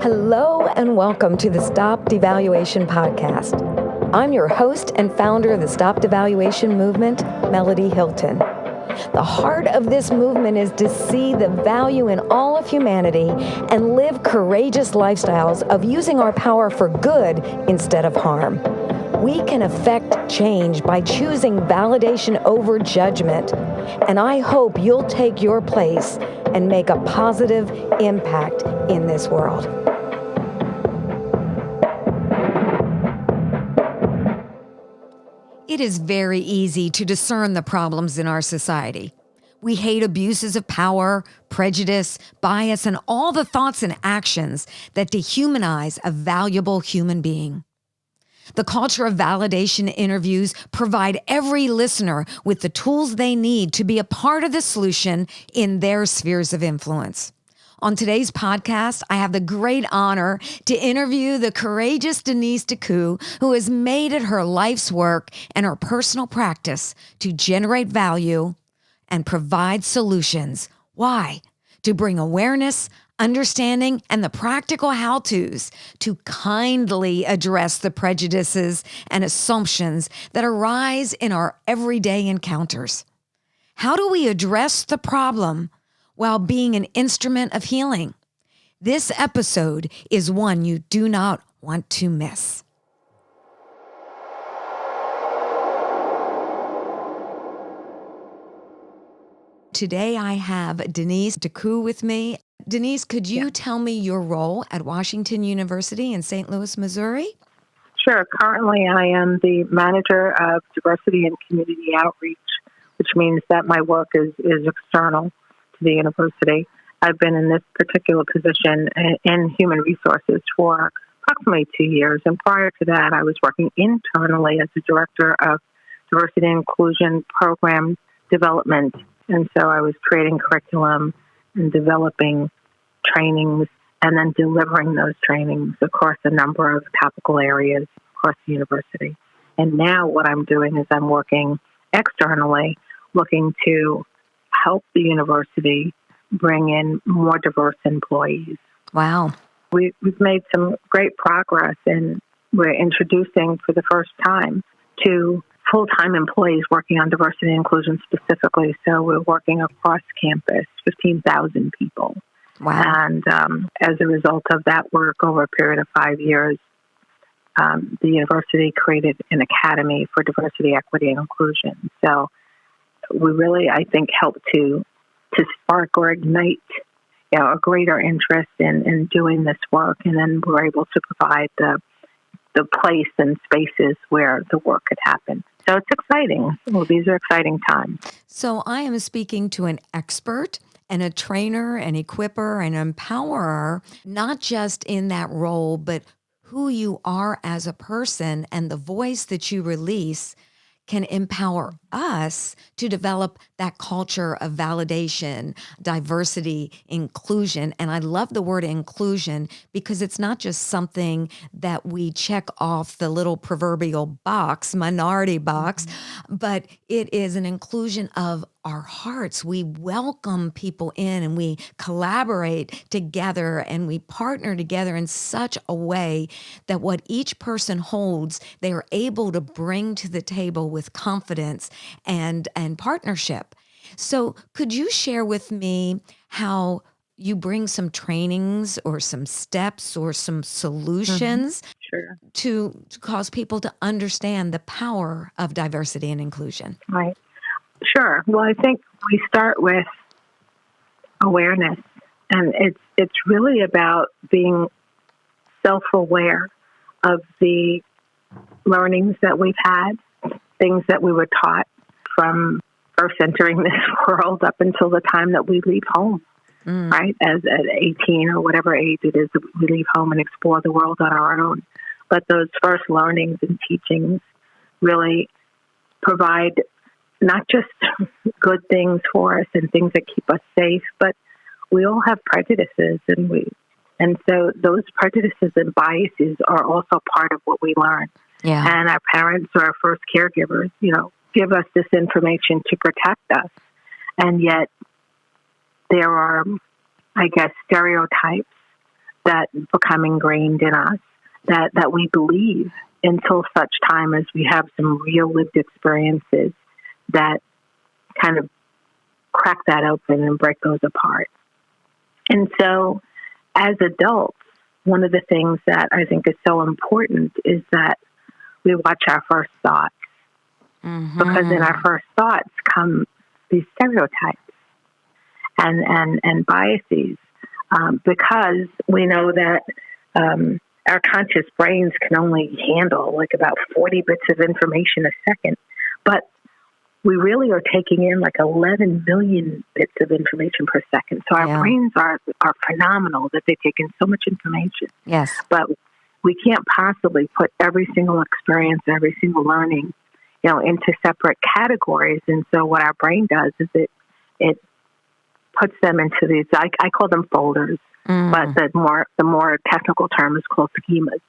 Hello and welcome to the StopDevaluation podcast. I'm your host and founder of the StopDevaluation movement, Melody Hilton. The heart of this movement is to see the value in all of humanity and live courageous lifestyles of using our power for good instead of harm. We can affect change by choosing validation over judgment, and I hope you'll take your place and make a positive impact in this world. It is very easy to discern the problems in our society. We hate abuses of power, prejudice, bias, and all the thoughts and actions that dehumanize a valuable human being. The culture of validation interviews provide every listener with the tools they need to be a part of the solution in their spheres of influence. On today's podcast, I have the great honor to interview the courageous Denise DeCou, who has made it her life's work and her personal practice to generate value and provide solutions. Why? To bring awareness, understanding, and the practical how-tos to kindly address the prejudices and assumptions that arise in our everyday encounters. How do we address the problem while being an instrument of healing? This episode is one you do not want to miss. Today I have Denise DeCou with me. Denise, could you tell me your role at Washington University in St. Louis, Missouri? Sure. Currently, I am the manager of diversity and community outreach, which means that my work is external to the university. I've been in this particular position in human resources for approximately 2 years. And prior to that, I was working internally as the director of diversity and inclusion program development. And so I was creating curriculum and developing trainings and then delivering those trainings across a number of topical areas across the university. And now what I'm doing is I'm working externally, looking to help the university bring in more diverse employees. Wow. We've made some great progress, and we're introducing for the first time to full-time employees working on diversity and inclusion specifically. So we're working across campus, 15,000 people. Wow. And as a result of that work over a period of 5 years, the university created an academy for diversity, equity, and inclusion. So we really, I think, helped to spark or ignite a greater interest in doing this work. And then we're able to provide the place and spaces where the work could happen. So it's exciting. Well, these are exciting times. So I am speaking to an expert and a trainer, an equipper, an empowerer, not just in that role, but who you are as a person and the voice that you release can empower us to develop that culture of validation, diversity, inclusion. And I love the word inclusion because it's not just something that we check off the little proverbial box, minority box, but it is an inclusion of our hearts. We welcome people in and we collaborate together and we partner together in such a way that what each person holds, they are able to bring to the table with confidence and partnership. So could you share with me how you bring some trainings or some steps or some solutions Sure. to cause people to understand the power of diversity and inclusion? Right. Sure. Well, I think we start with awareness, and it's really about being self-aware of the learnings that we've had, things that we were taught from first entering this world up until the time that we leave home, right? As at 18 or whatever age it is that we leave home and explore the world on our own. But those first learnings and teachings really provide not just good things for us and things that keep us safe, but we all have prejudices, and so those prejudices and biases are also part of what we learn. Yeah. And our parents or our first caregivers, give us this information to protect us. And yet there are, I guess, stereotypes that become ingrained in us that we believe until such time as we have some real lived experiences that kind of crack that open and break those apart. And so as adults, one of the things that I think is so important is that we watch our first thoughts. Because in our first thoughts come these stereotypes and biases, because we know that our conscious brains can only handle like about 40 bits of information a second, but we really are taking in like 11 million bits of information per second. So our brains are phenomenal that they take in so much information. Yes. But we can't possibly put every single experience, every single learning, into separate categories. And so what our brain does is it puts them into these, I call them folders, but the more technical term is called schemas,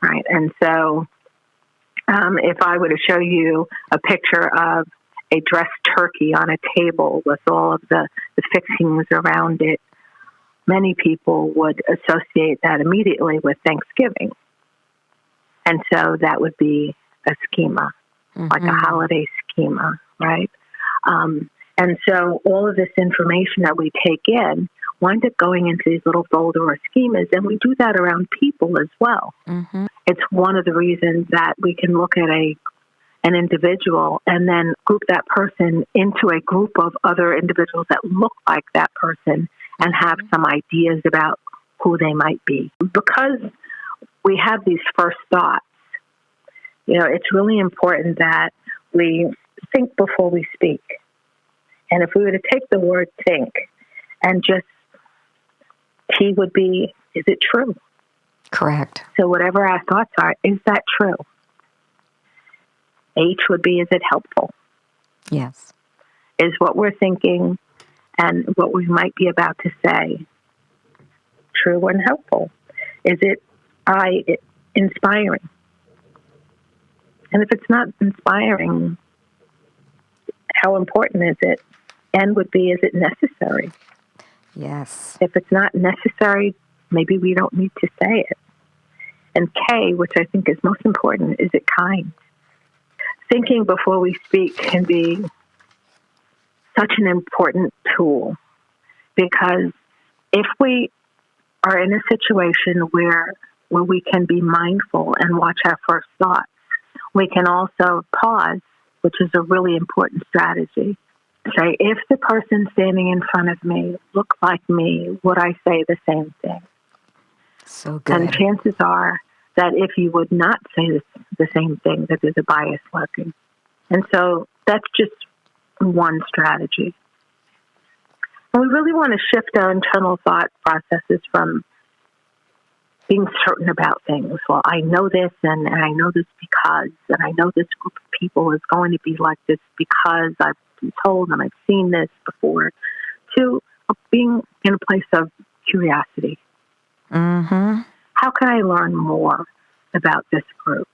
right? And so if I were to show you a picture of a dressed turkey on a table with all of the fixings around it, many people would associate that immediately with Thanksgiving. And so that would be a schema, like a holiday schema, right? And so all of this information that we take in wind up going into these little folder or schemas, and we do that around people as well. It's one of the reasons that we can look at an individual and then group that person into a group of other individuals that look like that person and have some ideas about who they might be. Because we have these first thoughts, it's really important that we think before we speak. And if we were to take the word think and just T would be, is it true? Correct. So whatever our thoughts are, is that true? H would be, is it helpful? Yes. Is what we're thinking and what we might be about to say true and helpful? Is it inspiring? And if it's not inspiring, how important is it? N would be, is it necessary? Yes. If it's not necessary, maybe we don't need to say it. And K, which I think is most important, is it kind? Thinking before we speak can be such an important tool, because if we are in a situation where we can be mindful and watch our first thoughts, we can also pause, which is a really important strategy. Say, if the person standing in front of me looked like me, would I say the same thing? So good. And chances are that if you would not say the same thing, that there's a bias lurking. And so that's just one strategy. And we really want to shift our internal thought processes from being certain about things. Well, I know this, and I know this because, and I know this group of people is going to be like this because I've been told and I've seen this before, to being in a place of curiosity. How can I learn more about this group?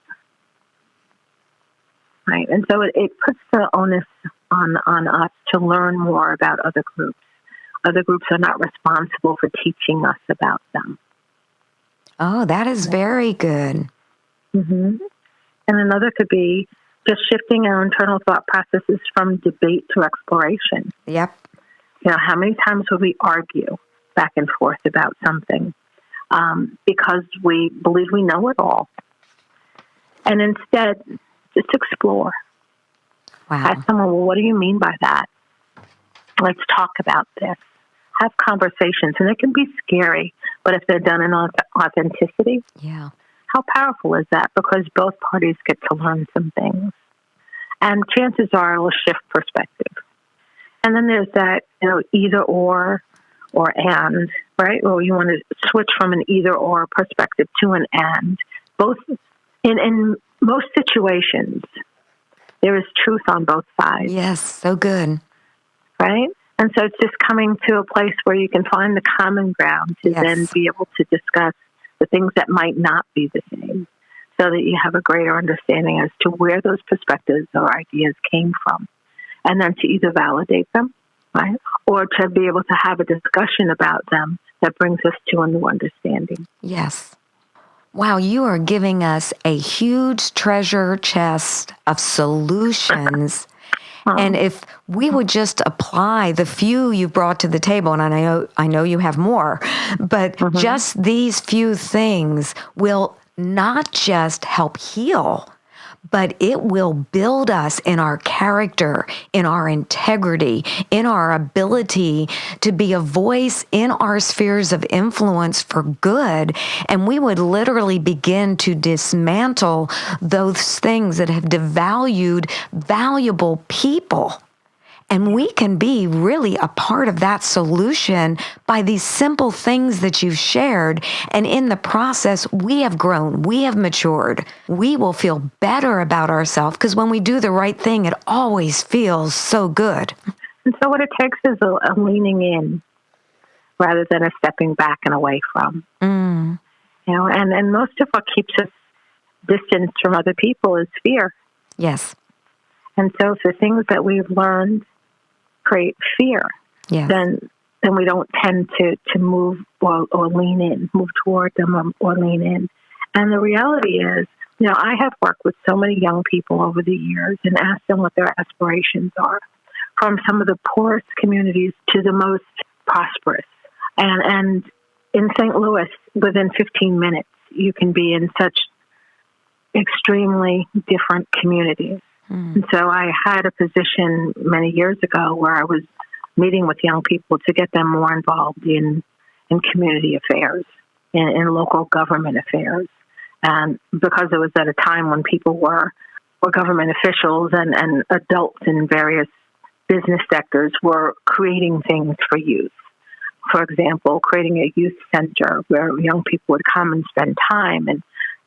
Right? And so it puts the onus on us to learn more about other groups. Other groups are not responsible for teaching us about them. Oh, that is very good. And another could be just shifting our internal thought processes from debate to exploration. Yep. How many times would we argue back and forth about something because we believe we know it all? And instead, just explore. Wow. Ask someone, well, what do you mean by that? Let's talk about this. Have conversations. And it can be scary, but if they're done in authenticity, how powerful is that? Because both parties get to learn some things. And chances are it will shift perspective. And then there's that, either or and, right? Well, you want to switch from an either or perspective to an and. Both in most situations, there is truth on both sides. Yes, so good. Right? And so it's just coming to a place where you can find the common ground to then be able to discuss the things that might not be the same, so that you have a greater understanding as to where those perspectives or ideas came from. And then to either validate them, right? Or to be able to have a discussion about them that brings us to a new understanding. Yes. Wow, you are giving us a huge treasure chest of solutions. And if we would just apply the few you've brought to the table, and I know you have more, but just these few things will not just help heal, but it will build us in our character, in our integrity, in our ability to be a voice in our spheres of influence for good. And we would literally begin to dismantle those things that have devalued valuable people. And we can be really a part of that solution by these simple things that you've shared. And in the process, we have grown, we have matured. We will feel better about ourselves because when we do the right thing, it always feels so good. And so what it takes is a leaning in rather than a stepping back and away from. You know, and most of what keeps us distanced from other people is fear. Yes. And so if the things that we've learned create fear, then we don't tend to move or lean in, move toward them or lean in. And the reality is, you know, I have worked with so many young people over the years and asked them what their aspirations are, from some of the poorest communities to the most prosperous. And in St. Louis, within 15 minutes, you can be in such extremely different communities. And so I had a position many years ago where I was meeting with young people to get them more involved in community affairs, in local government affairs. And because it was at a time when people were government officials and adults in various business sectors were creating things for youth. For example, creating a youth center where young people would come and spend time,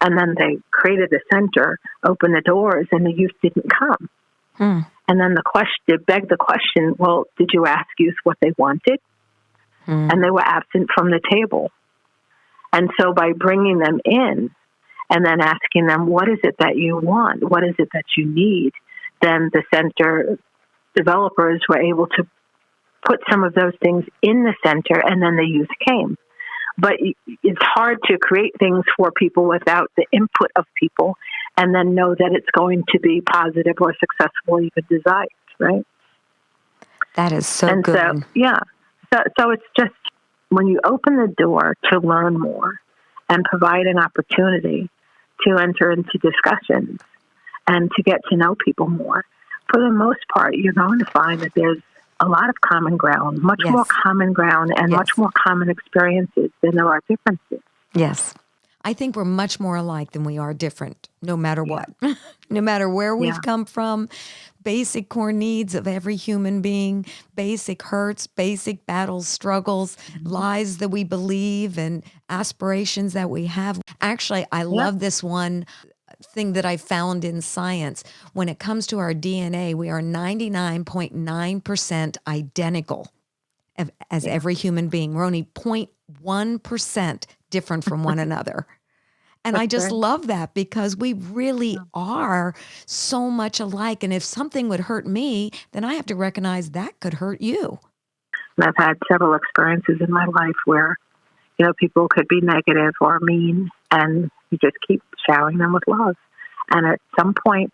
and then they created a center, opened the doors, and the youth didn't come. And then begged the question, well, did you ask youth what they wanted? And they were absent from the table. And so by bringing them in and then asking them, what is it that you want? What is it that you need? Then the center developers were able to put some of those things in the center, and then the youth came. But it's hard to create things for people without the input of people and then know that it's going to be positive or successful, even desired, right? That is so good. So it's just when you open the door to learn more and provide an opportunity to enter into discussions and to get to know people more, for the most part, you're going to find that there's a lot of common ground, much more common ground and much more common experiences than there are differences. Yes. I think we're much more alike than we are different, no matter what. No matter where we've come from, basic core needs of every human being, basic hurts, basic battles, struggles, lies that we believe, and aspirations that we have. Actually, I love this one thing that I found in science. When it comes to our DNA, we are 99.9% identical as every human being. We're only 0.1% different from one another. And I just love that because we really are so much alike. And if something would hurt me, then I have to recognize that could hurt you. And I've had several experiences in my life where, you know, people could be negative or mean, and you just keep showering them with love. And at some point,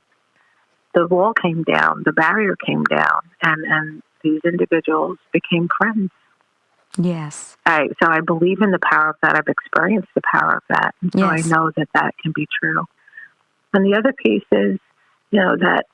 the wall came down, the barrier came down, and these individuals became friends. Yes. So I believe in the power of that. I've experienced the power of that. And so I know that that can be true. And the other piece is, you know, that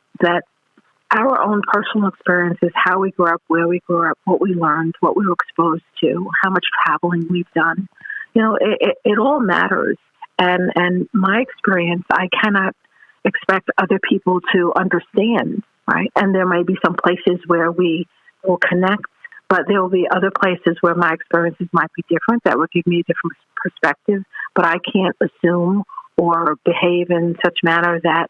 our own personal experiences, how we grew up, where we grew up, what we learned, what we were exposed to, how much traveling we've done, you know, it all matters. And my experience, I cannot expect other people to understand, right? And there may be some places where we will connect, but there will be other places where my experiences might be different that will give me a different perspective. But I can't assume or behave in such manner that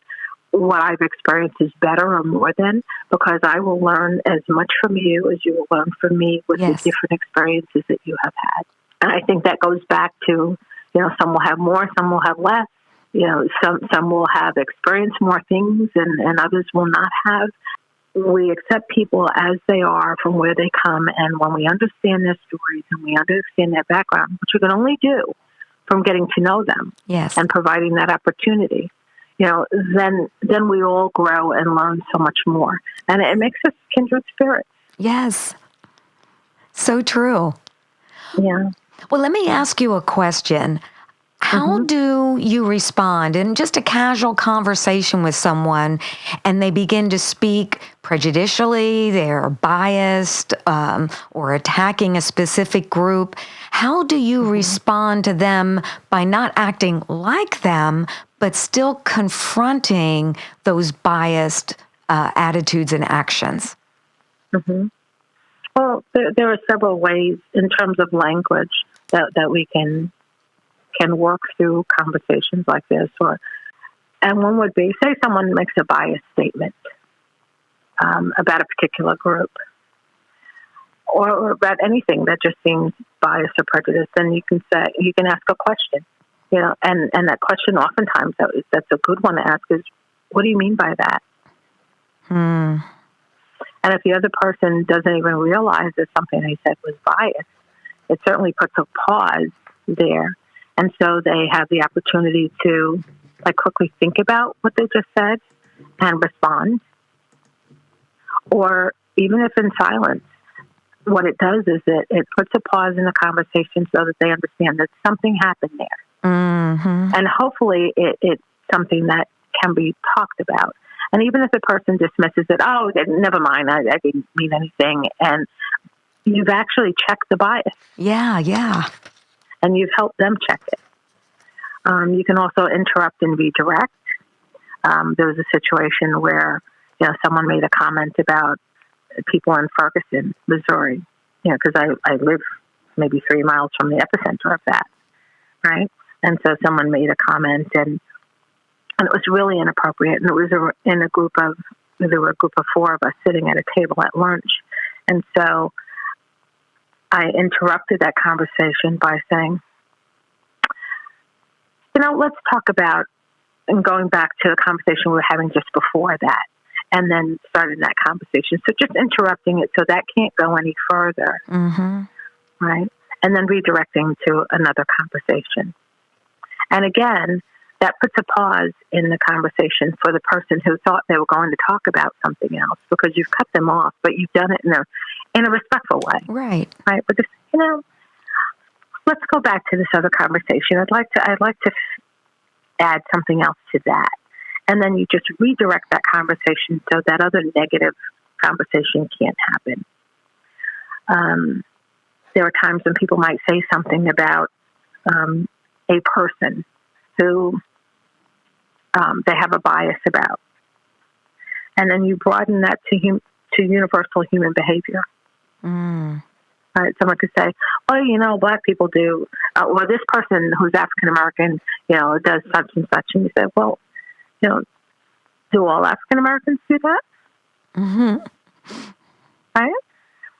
what I've experienced is better or more than, because I will learn as much from you as you will learn from me with the different experiences that you have had. And I think that goes back to, you know, some will have more, some will have less. You know, some will have experienced more things and others will not have. we accept people as they are from where they come, and when we understand their stories and we understand their background, which we can only do from getting to know them Yes. and providing that opportunity, then we all grow and learn so much more. And it makes us kindred spirits. Yes. So true. Yeah. Well, let me ask you a question. How do you respond in just a casual conversation with someone and they begin to speak prejudicially, they're biased, or attacking a specific group? How do you respond to them by not acting like them, but still confronting those biased attitudes and actions? Well, there are several ways in terms of language that we can work through conversations like this. And one would be, say someone makes a biased statement about a particular group, or about anything that just seems biased or prejudiced, then you can ask a question, and that question oftentimes that's a good one to ask is, what do you mean by that? And if the other person doesn't even realize that something they said was biased, it certainly puts a pause there. And so they have the opportunity to quickly think about what they just said and respond. Or even if in silence, what it does is it puts a pause in the conversation so that they understand that something happened there. And hopefully it's something that can be talked about. And even if the person dismisses it, oh, never mind, I didn't mean anything. And you've actually checked the bias. Yeah. And you've helped them check it. You can also interrupt and be direct. There was a situation where someone made a comment about people in Ferguson, Missouri, because I live maybe 3 miles from the epicenter of that, right? And so someone made a comment, and it was really inappropriate. And it was there were a group of 4 of us sitting at a table at lunch. And so I interrupted that conversation by saying, let's talk about, and going back to the conversation we were having just before that, and then starting that conversation. So just interrupting it so that can't go any further, right? And then redirecting to another conversation. And again, that puts a pause in the conversation for the person who thought they were going to talk about something else, because you've cut them off, but you've done it in a respectful way. Right. But just, let's go back to this other conversation. I'd like to add something else to that. And then you just redirect that conversation so that other negative conversation can't happen. There are times when people might say something about a person who they have a bias about. And then you broaden that to universal human behavior. Right? Someone could say, well, Black people do, or this person who's African-American, does such and such. And you say, well, do all African-Americans do that? Right?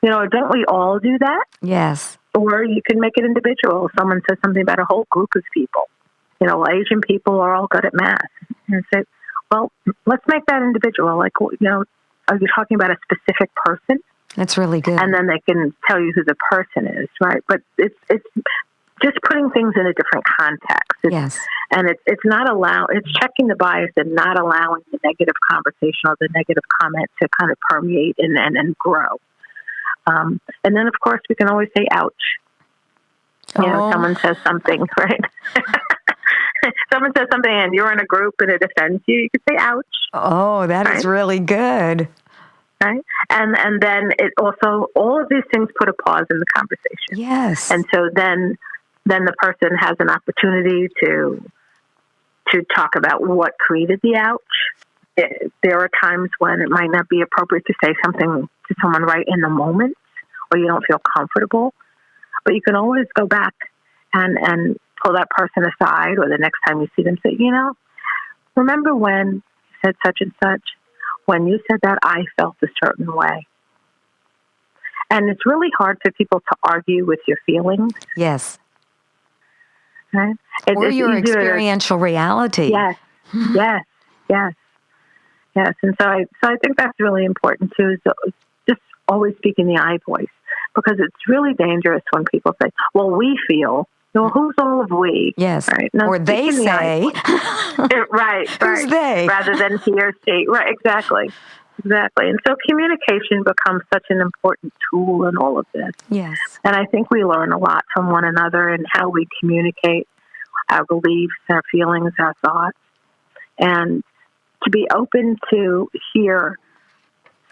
Don't we all do that? Yes. Or you can make it individual. Someone says something about a whole group of people. Asian people are all good at math. And say, well, let's make that individual. Are you talking about a specific person? That's really good. And then they can tell you who the person is, right? But it's just putting things in a different context. Yes. And it's it's checking the bias and not allowing the negative conversation or the negative comment to kind of permeate and grow. And then, of course, we can always say, ouch. Someone says something, right? Someone says something and you're in a group and it offends you. You could say, ouch. Oh, that is really good. Right? And then it also, all of these things put a pause in the conversation. Yes. And so then the person has an opportunity to talk about what created the ouch. There are times when it might not be appropriate to say something to someone right in the moment, or you don't feel comfortable. But you can always go back and pull that person aside, or the next time you see them, say, remember when you said such and such? When you said that, I felt a certain way. And it's really hard for people to argue with your feelings. Yes. Right? Or your experiential reality. Yes. Yes. And so I think that's really important too, is just always speaking the I voice, because it's really dangerous when people say, well, we feel. Well, who's all of we? Yes. Right? No, or they say. Right. Who's they? Rather than he or she. Right, exactly. Exactly. And so communication becomes such an important tool in all of this. Yes. And I think we learn a lot from one another and how we communicate our beliefs, our feelings, our thoughts. And to be open to hear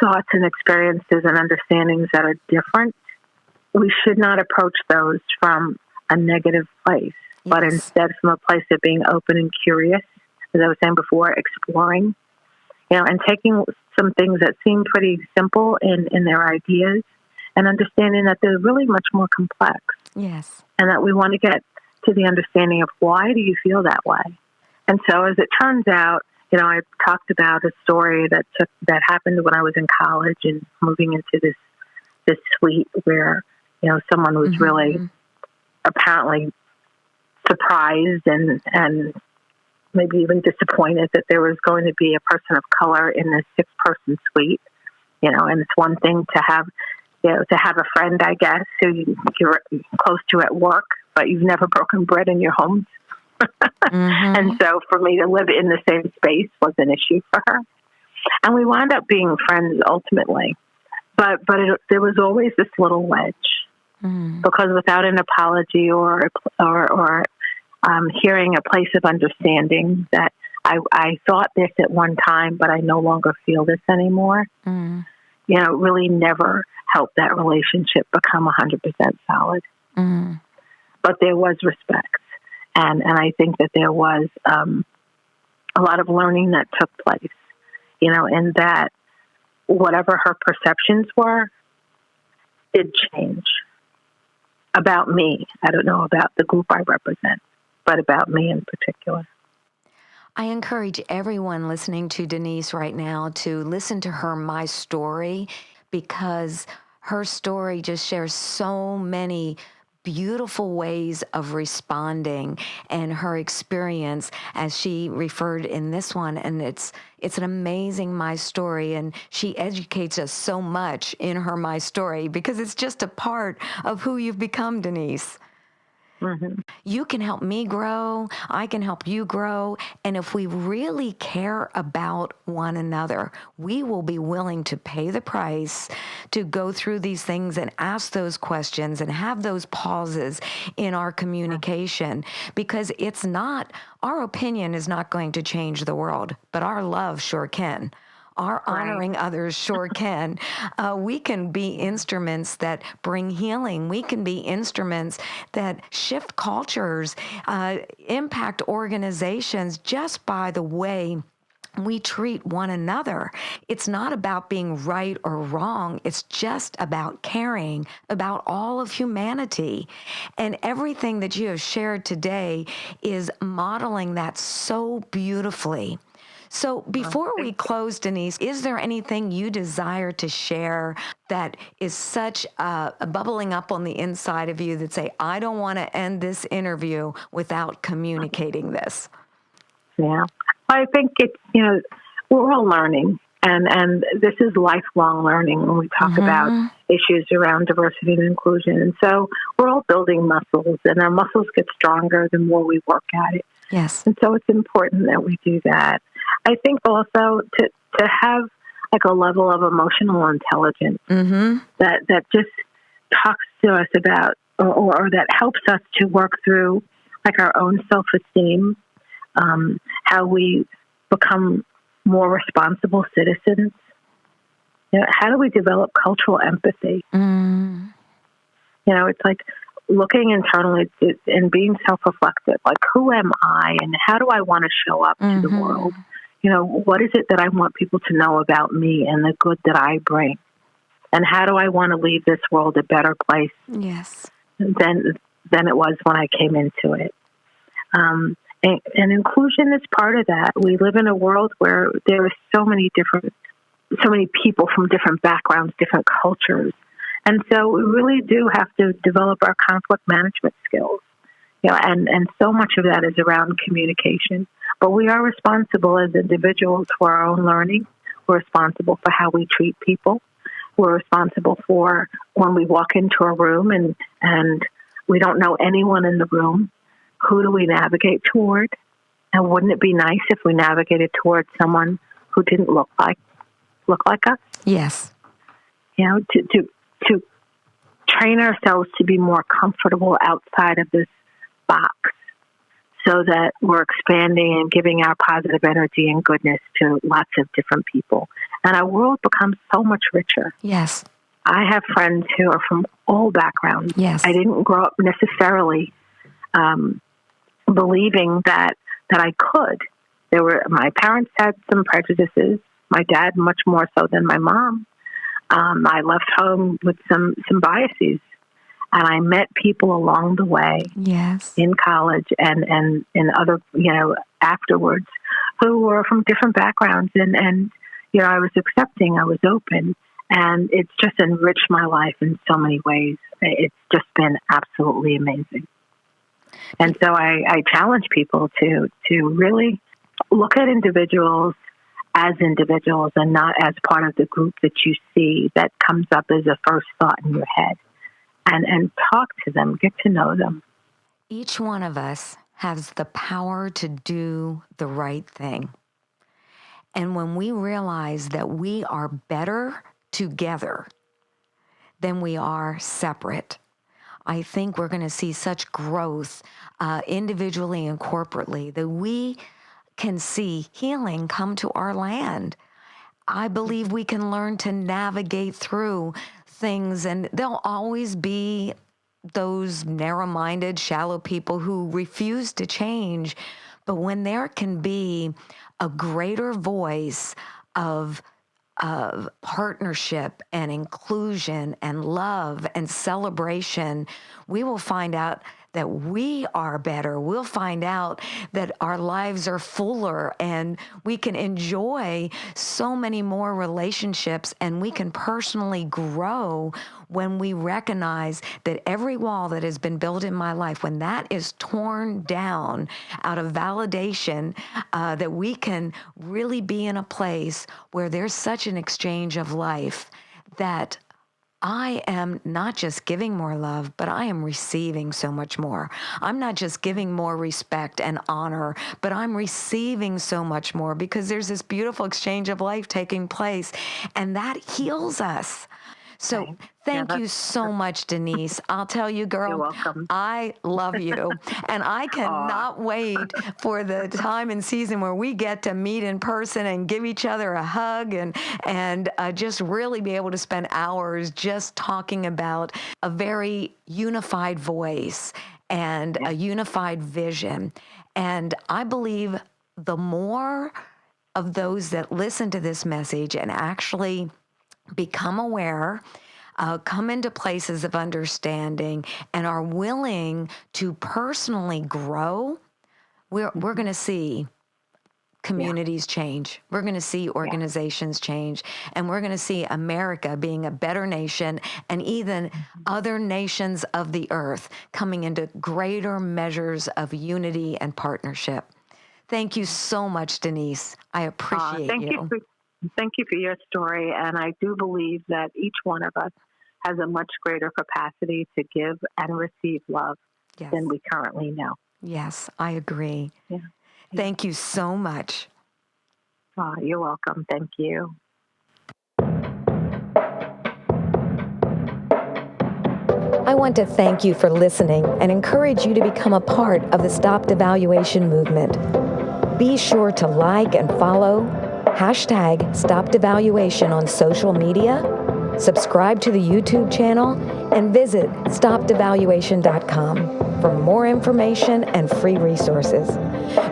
thoughts and experiences and understandings that are different, we should not approach those from a negative place, but instead from a place of being open and curious, as I was saying before, exploring, and taking some things that seem pretty simple in their ideas and understanding that they're really much more complex. Yes. And that we want to get to the understanding of why do you feel that way? And so as it turns out, I talked about a story that happened when I was in college and moving into this suite where, someone was really apparently surprised and maybe even disappointed that there was going to be a person of color in this 6-person suite, and it's one thing to have, to have a friend, I guess, who you're close to at work, but you've never broken bread in your home. And so for me to live in the same space was an issue for her. And we wound up being friends ultimately. But there was always this little wedge, because without an apology or hearing a place of understanding that I thought this at one time, but I no longer feel this anymore, really never helped that relationship become 100% solid. But there was respect. And I think that there was a lot of learning that took place, and that whatever her perceptions were did change about me. I don't know about the group I represent, but about me in particular. I encourage everyone listening to Denise right now to listen to her My Story, because her story just shares so many beautiful ways of responding and her experience, as she referred in this one. And it's an amazing My Story, and she educates us so much in her My Story, because it's just a part of who you've become, Denise. You can help me grow. I can help you grow. And if we really care about one another, we will be willing to pay the price to go through these things and ask those questions and have those pauses in our communication, because our opinion is not going to change the world, but our love sure can. Our honoring others sure can. We can be instruments that bring healing. We can be instruments that shift cultures, impact organizations just by the way we treat one another. It's not about being right or wrong. It's just about caring about all of humanity. And everything that you have shared today is modeling that so beautifully. So before we close, Denise, is there anything you desire to share that is such bubbling up on the inside of you that say, I don't want to end this interview without communicating this? Yeah. I think we're all learning, and this is lifelong learning when we talk about issues around diversity and inclusion. And so we're all building muscles, and our muscles get stronger the more we work at it. Yes. And so it's important that we do that. I think also to have like a level of emotional intelligence that just talks to us about or that helps us to work through like our own self-esteem, how we become more responsible citizens. How do we develop cultural empathy? It's like looking internally and being self-reflective, like who am I and how do I want to show up to the world? What is it that I want people to know about me and the good that I bring? And how do I want to leave this world a better place than it was when I came into it? And inclusion is part of that. We live in a world where there are so many people from different backgrounds, different cultures. And so we really do have to develop our conflict management skills. And so much of that is around communication. But we are responsible as individuals for our own learning We're responsible for how we treat people. We're responsible for when we walk into a room and we don't know anyone in the room, who do we navigate toward? And wouldn't it be nice if we navigated towards someone who didn't look like us? Yes. You know, to train ourselves to be more comfortable outside of this box so that we're expanding and giving our positive energy and goodness to lots of different people. And our world becomes so much richer. Yes. I have friends who are from all backgrounds. Yes. I didn't grow up necessarily believing that I could. My parents had some prejudices. My dad much more so than my mom. I left home with some biases, and I met people along the way. Yes. In college and in other, afterwards, who were from different backgrounds, and I was accepting, I was open, and it's just enriched my life in so many ways. It's just been absolutely amazing. And so I challenge people to really look at individuals as individuals and not as part of the group that you see that comes up as a first thought in your head. And talk to them, get to know them. Each one of us has the power to do the right thing. And when we realize that we are better together than we are separate, I think we're going to see such growth individually and corporately that we can see healing come to our land. I believe we can learn to navigate through things, and there'll always be those narrow-minded, shallow people who refuse to change. But when there can be a greater voice of partnership and inclusion and love and celebration, we will find out that we are better. We'll find out that our lives are fuller and we can enjoy so many more relationships, and we can personally grow when we recognize that every wall that has been built in my life, when that is torn down out of validation, that we can really be in a place where there's such an exchange of life that I am not just giving more love, but I am receiving so much more. I'm not just giving more respect and honor, but I'm receiving so much more because there's this beautiful exchange of life taking place, and that heals us. So thank you so much, Denise. I'll tell you, girl, you're welcome. I love you. And I cannot wait for the time and season where we get to meet in person and give each other a hug and just really be able to spend hours just talking about a very unified voice and a unified vision. And I believe the more of those that listen to this message and actually become aware, come into places of understanding, and are willing to personally grow, we're going to see communities change. We're going to see organizations change, and we're going to see America being a better nation, and even other nations of the earth coming into greater measures of unity and partnership. Thank you so much, Denise. I appreciate you. Thank you for your story, and I do believe that each one of us has a much greater capacity to give and receive love than we currently know. Yes, I agree. Yeah. Thank you so much. You're welcome. Thank you. I want to thank you for listening and encourage you to become a part of the StopDevaluation movement. Be sure to like and follow #StopDevaluation on social media, subscribe to the YouTube channel, and visit StopDevaluation.com for more information and free resources.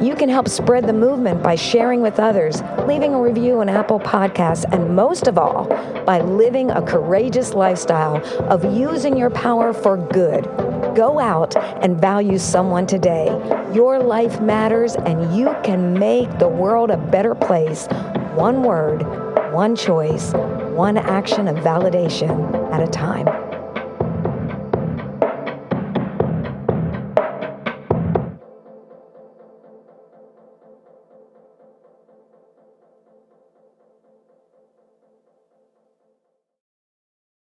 You can help spread the movement by sharing with others, leaving a review on Apple Podcasts, and most of all, by living a courageous lifestyle of using your power for good. Go out and value someone today. Your life matters, and you can make the world a better place. One word, one choice, one action of validation at a time.